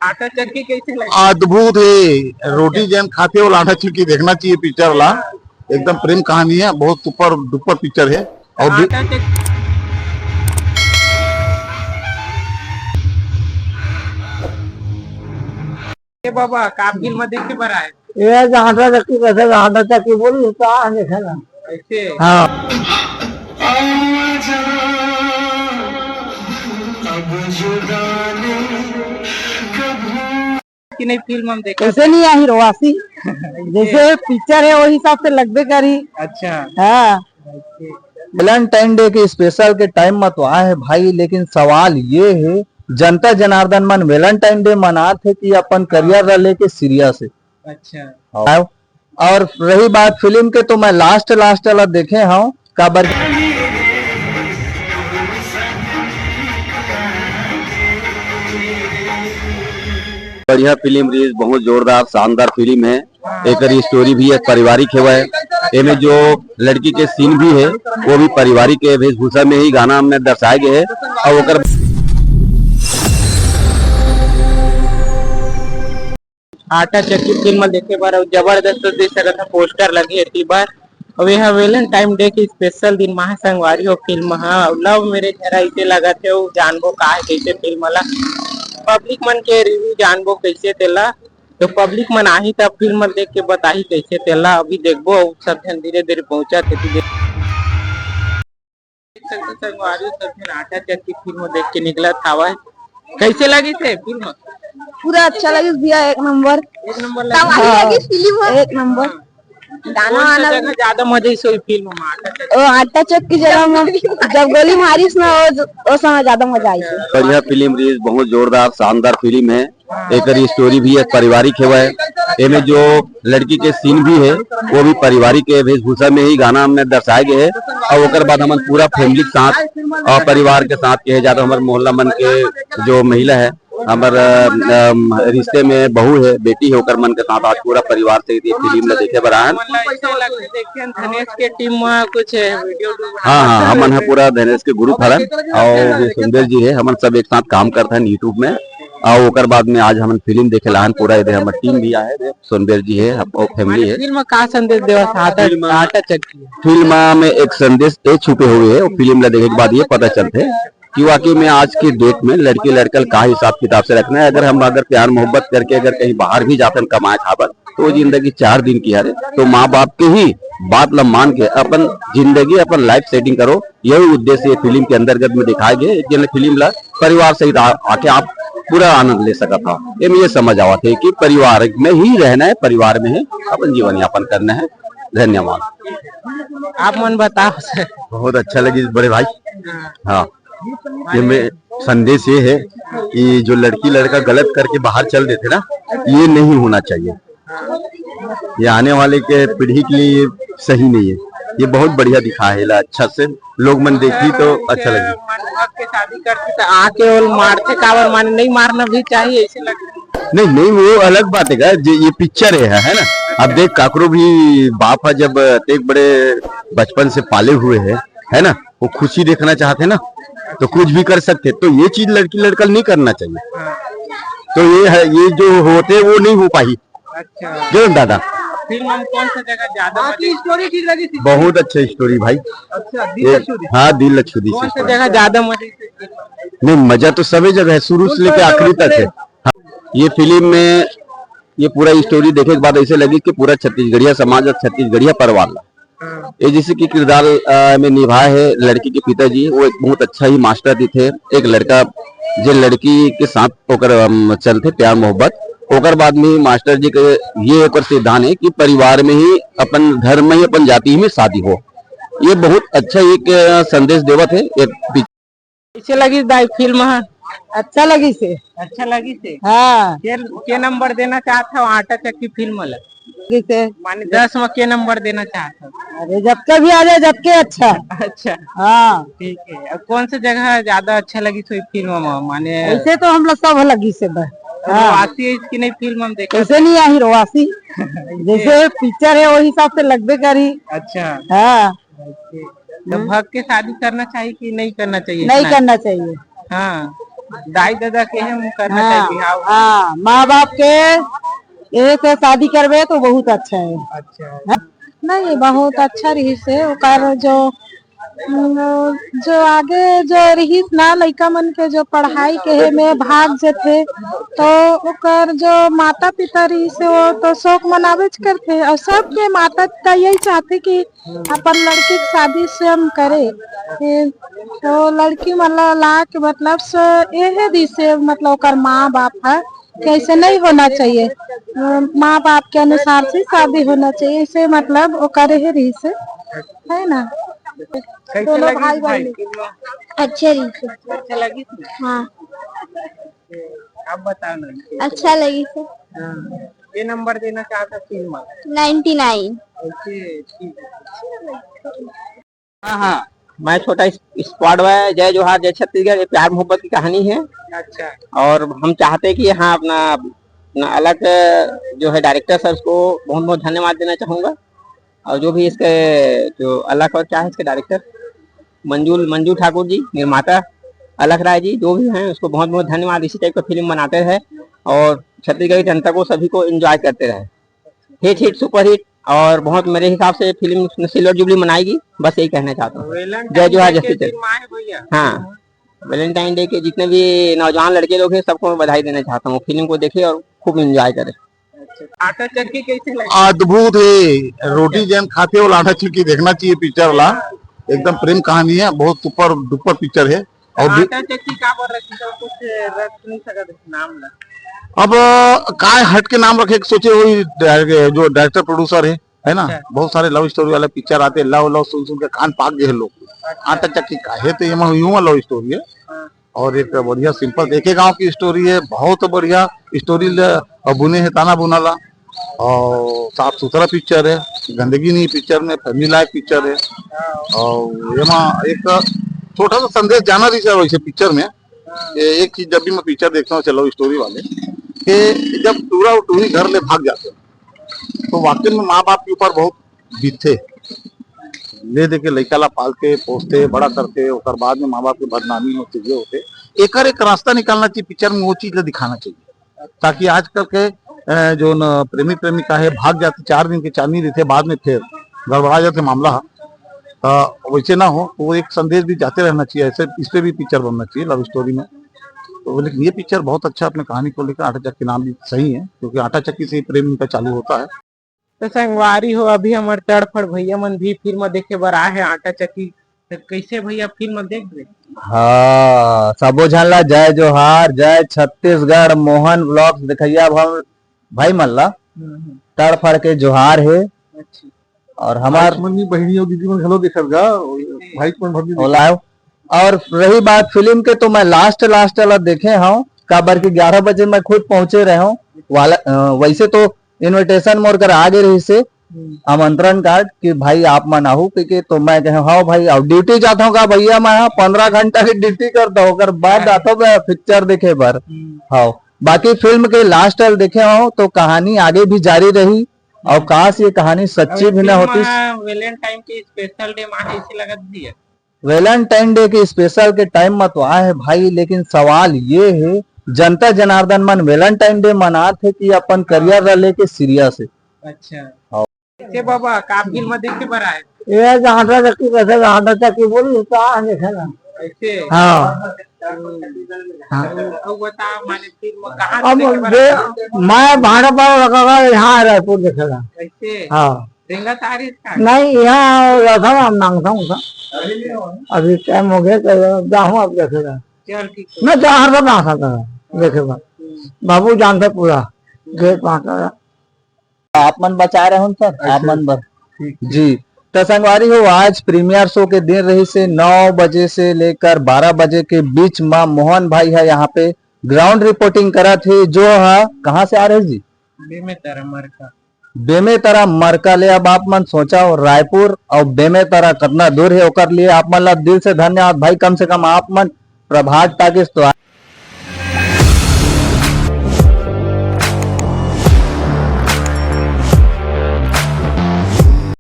आटा चक्की कैसे लगी? अद्भुत है। रोटी जैन खाते हो आटा चक्की देखना चाहिए पिक्चर वाला। एकदम प्रेम कहानी है, बहुत सुपर डुपर पिक्चर है। और आटा चक्की बाबा का फिल्म देखे बरं आहे ये आटा चक्की कैसे आटा चक्की बोली तो देखा ना। ऐसे हाँ कि नहीं फिल्म हम देखे? कैसे नहीं आई रोवासी जैसे पिक्चर है वही हिसाब से लगभग करी। अच्छा हाँ वैलेंटाइन डे के स्पेशल के टाइम में तो आए है भाई, लेकिन सवाल ये है जनता जनार्दन मन वैलेंटाइन डे मनात है कि अपन करियर लेके सीरियस है। अच्छा और रही बात फिल्म के, तो मैं लास्ट वाला देखे हूँ काबर बढ़िया फिल्म रिलीज, बहुत जोरदार शानदार फिल्म है। एक स्टोरी भी है, पारिवारिक है। एमे जो लड़की के सीन भी है वो भी पारिवारिक के वेशभूषा में ही गाना हमने दर्शाए गए है। और ओकर आटा चक्की फिल्म देखे बार जबरदस्त देख सकता पोस्टर लगे थी बार। और यह वैलेंटाइन डे की स्पेशल दिन महासंगवारी हो फिल्म लव मेरे जरा इसे लगा थे जानबो का है कैसे फिल्म वाला पब्लिक मन के रिव्यू जानबो कैसे तेला। तो पब्लिक मन आही तब फिल्म देख के बताही कैसे तेला। अभी देखबो सब जन धीरे धीरे पहुंचा थे संगवारी सब जन आटा चक्की फिल्म देख के निकला था। कैसे लगी थे फिल्म? पूरा अच्छा लगी भैया, एक नंबर लगी फिल्म, एक नंबर गाना वाना ज्यादा मजा इस फिल्म में आटा चक्की जगह में जब गोली मारिस ना वो समय ज्यादा मजा आई। बढ़िया फिल्म रिलीज, बहुत जोरदार शानदार फिल्म है। एक स्टोरी भी है, पारिवारिक है। एमे जो लड़की के सीन भी है वो भी पारिवारिक के वेशभूषा में ही गाना हमने दर्शाए गए है। और ओकर बाद हम पूरा फैमिली के साथ और परिवार के साथ कहे जाते हमारे मोहल्ला मन के जो महिला है, हमारे रिश्ते में बहू है, बेटी है, ओकर मन के साथ आज पूरा परिवार से फिल्म देखे बरान। धनेश के टीम में कुछ वीडियो हाँ, हमन है पूरा धनेश के ग्रुप हरन और सुंदर जी है, हमन सब एक साथ काम करते हैं यूट्यूब में। और ओकर बाद में आज हम फिल्म देखे लाहन पूरा इधर हमारे टीम भी आए थे, सोनबेर जी है और फैमिली है। फिल्म का संदेश देवा आटा चक्की फिल्म में एक संदेश छुपे हुए है, फिल्म ला देखे के बाद ये पता चलते है कि वाकई में आज की डेट में लड़की लड़कल का हिसाब किताब से रखना है। अगर प्यार मोहब्बत करके अगर कहीं बाहर भी जाते हैं कमाए खाबर, तो जिंदगी 4 दिन की है। तो माँ बाप के ही बात ला मान के अपन जिंदगी अपन लाइफ सेटिंग करो, यही उद्देश्य फिल्म के अंतर्गत में दिखाए गए। फिल्म ला परिवार सहित आके आप पूरा आनंद ले सकता था। ये समझ आवा थे कि परिवार में ही रहना है, परिवार में ही अपन जीवन यापन करना है। धन्यवाद। आप मन बताओ। बहुत अच्छा लगी बड़े भाई। हाँ, ये में संदेश ये है कि जो लड़की लड़का गलत करके बाहर चल देते ना, ये नहीं होना चाहिए। ये आने वाले के पीढ़ी के लिए सही नहीं है। ये बहुत बढ़िया दिखा है, अच्छा से लोग मन देखी तो अच्छा लगे। के शादी करते तो आके और मारते कावर माने नहीं मारना भी चाहिए ऐसे लगता नहीं वो अलग बात है। ये पिक्चर है ना। अब देख काकरो भी बाप है, जब एक बड़े बचपन से पाले हुए है ना, वो खुशी देखना चाहते ना तो कुछ भी कर सकते। तो ये चीज लड़की लड़कल नहीं करना चाहिए। तो ये जो होते वो नहीं हो पाई। अच्छा जो दादा फिल्म हम कौन सा जगह ज्यादा स्टोरी ठीक लगी थी? बहुत अच्छी स्टोरी भाई। अच्छा हाँ, दिल अच्छी दी। कौन सा जगह ज्यादा मजे? नहीं, मजा तो सभी जगह है, शुरू से लेकर आखिरी तक है। ये फिल्म में ये पूरा स्टोरी देखे के बाद ऐसे लगी कि पूरा छत्तीसगढ़िया समाज और छत्तीसगढ़िया परिवार ये जैसे कि किरदार में निभाए है लड़की के पिताजी, वो एक बहुत अच्छा ही मास्टर भी थे। एक लड़का जो लड़की के साथ होकर चलते प्यार मोहब्बत, ओकर बाद में मास्टर जी के ये एक सिद्धांत है कि परिवार में ही अपन धर्म में ही अपन जाति में शादी हो। ये बहुत अच्छा एक संदेश देवत है। कैसे लगी फिल्म? अच्छा लगी से। अच्छा लगी से। हाँ, के नंबर देना चाहता हूँ आटा चक्की फिल्म वाला से माने 10 में के नंबर देना चाहता हूँ? अरे जब के भी आ जाए जब के अच्छा। अच्छा हाँ ठीक है। अब कौन सी जगह ज्यादा अच्छा लगी तो फिल्म में माने? ऐसे तो हम लोग सब लगी से रोवासी है इसकी नहीं फिल्म हम देखा? कैसे नहीं आई रोवासी जैसे पिक्चर है वही हिसाब से लगभग करी। अच्छा हाँ, तो भक्त के शादी करना चाहिए कि नहीं करना चाहिए? नहीं करना चाहिए। हाँ दाई दादा के हम करना हाँ, चाहिए बिहाव। हाँ, माँ बाप के ये से शादी करवे तो बहुत अच्छा है। अच्छा नहीं बहुत अच्छा रही से ओकर जो आगे जो रही ना लड़का मन के जो पढ़ाई के में भाग जेथे तो ओकर जो माता पिता रही से वो तो शौक मनावे करते और सबके माता पिता यही चाहते कि अपन लड़की की शादी स्वयं करे। तो लड़की मतलब ला के मतलब यही दी से मतलब ओकर माँ बाप है कैसे नहीं होना चाहिए, माँ बाप के अनुसार से शादी होना चाहिए, इसे मतलब ओकर यही रही से है ना। कैसे दोनों लगी भाई भाई बहन फिल्म? अच्छे रही से। अच्छा लगी थी? हाँ आप बताओ ना। अच्छा लगी से। हाँ। ये नंबर देना चाहता फिल्म 99। ओके ठीक है। हाँ हाँ मैं छोटा स्क्वाड है जय जोहार जय छत्तीसगढ़, ये प्यार मोहब्बत की कहानी है। अच्छा और हम चाहते हैं कि यहाँ अपना अलग जो है डायरेक्टर सर को बहुत बहुत धन्यवाद देना चाहूंगा, और जो भी इसके जो अलग और क्या है इसके डायरेक्टर मंजू ठाकुर जी, निर्माता अलग राय जी, जो भी हैं उसको बहुत बहुत धन्यवाद। इसी टाइप का फिल्म बनाते रहे और छत्तीसगढ़ की जनता को सभी को एंजॉय करते रहे। हिट सुपर हिट और बहुत मेरे हिसाब से फिल्म सिल्वर जुबली मनाएगी, बस यही कहना चाहता हूँ। जय जोहार जय। हाँ वैलेंटाइन डे के जितने भी नौजवान लड़के लोग हैं सबको मैं बधाई देना चाहता हूँ। फिल्म को देखे और खूब एंजॉय करे। आटा चक्की कैसे लगी? अद्भुत है। रोटी जैन खाते हो आटा चक्की देखना चाहिए पिक्चर वाला, एकदम प्रेम कहानी है, बहुत सुपर डुपर पिक्चर है। और आटा चक्की का बोल रखी तो कुछ रख नहीं सकते नाम ला। अब काय हट के नाम रखे सोचे वही जो डायरेक्टर प्रोड्यूसर है ना। बहुत सारे लव स्टोरी वाले पिक्चर आते, लव लव सुन सुन के कान पाक गए लोग। आटा चक्की का है तो ये लव स्टोरी है और एक बढ़िया सिंपल देखे गांव की स्टोरी है, बहुत बढ़िया स्टोरी बुने है ताना बुनाला और साफ सुथरा पिक्चर है, गंदगी नहीं पिक्चर में, फैमिली लाइफ पिक्चर है। और ये एक छोटा सा संदेश जाना रही सर वैसे पिक्चर में। एक चीज जब भी मैं पिक्चर देखता हूँ चलो स्टोरी वाले कि जब टूरा और टूरी घर ले भाग जाते तो वाकई में माँ बाप के ऊपर बहुत बीतते, ले दे के लड़का ला पालते पोसते बड़ा करते, और बाद में माँ बाप के बदनामी होते ये होते। एक रास्ता निकालना चाहिए पिक्चर में, वो चीज दिखाना चाहिए ताकि आजकल के जो प्रेमी प्रेमिका है भाग जाते 4 दिन के चांदनी रहते, बाद में फिर गड़बड़ा जाते मामला, वैसे ना हो। तो वो एक संदेश भी जाते रहना चाहिए, ऐसे इस पे भी पिक्चर बनना चाहिए लव स्टोरी में। तो लेकिन ये पिक्चर बहुत अच्छा अपने कहानी को लेकर, आटा चक्की नाम भी सही है क्योंकि आटा चक्की से ही प्रेम इनका चालू होता है। तो संगवारी हो अभी हमारे तड़फड़ भैया मन भी फिल्म देखे बर आए हैं आटा चक्की, तो कैसे भैया फिल्म देख रहे? हाँ सबो झन ला जय जोहार जय छत्तीसगढ़। मोहन ब्लॉग्स दिखैया भाई मल्ला तड़फड़ के जोहार है। और हमार बहनियों दीदी मन घलो देखल गा भाई लाइव। और रही बात फिल्म के तो मैं लास्ट वाला देखे हूँ काबर की 11 बजे मैं खुद पहुंचे रहे हूँ वाला। वैसे तो इनविटेशन मोर कर आगे रही से आमंत्रण कार्ड कि भाई आप मनाहू क्योंकि तो मैं कहे हाँ भाई अब ड्यूटी जाता हूँ का भैया मैं 15 घंटा की ड्यूटी करता हूँ अगर बाद आता हूँ पिक्चर देखे बर। हाँ बाकी फिल्म के लास्ट देखे हूँ तो कहानी आगे भी जारी रही और काश ये कहानी सच्ची भी ना होती। वैलेंटाइन के स्पेशल डे माह इसे लगत भी है। वैलेंटाइन डे के स्पेशल के टाइम में तो आए है भाई, लेकिन सवाल ये है जनता जनार्दन मन वैलेंटाइन डे मनाते कि अपन करियर लेके सीरियस है। अच्छा से बाबा का फिल्म देखे बर आए? ये आटा चक्की कैसे आटा चक्की बोली तो देखे ना ऐसे। हाँ तो बता माने फिल्म कहाँ अब देखे बर आए? मैं भाड़ा पर लगा यहाँ रायपुर देखेगा। ऐसे हाँ रेंगा तारीख का नहीं यहाँ रखा हम मांगता हूँ अभी टाइम हो गया तो जाऊँ अब देखेगा। चल ठीक मैं जहाँ पर ना सकता देखेगा बाबू जानते पूरा गेट पहुँचा आप मन बचा रहे हो सर आप मन बर जी। तो संगवारी हो आज प्रीमियर शो के दिन रही से 9 बजे से लेकर 12 बजे के बीच माँ मोहन भाई है यहाँ पे ग्राउंड रिपोर्टिंग करा थे जो है कहाँ से आ रहे जी? बेमेतरा मरका ले। अब आप मन सोचा हो रायपुर और बेमेतरा कितना दूर है ओकर लिए आप मन ला दिल से धन्यवाद भाई। कम से कम आप मन प्रभात टाकिस तो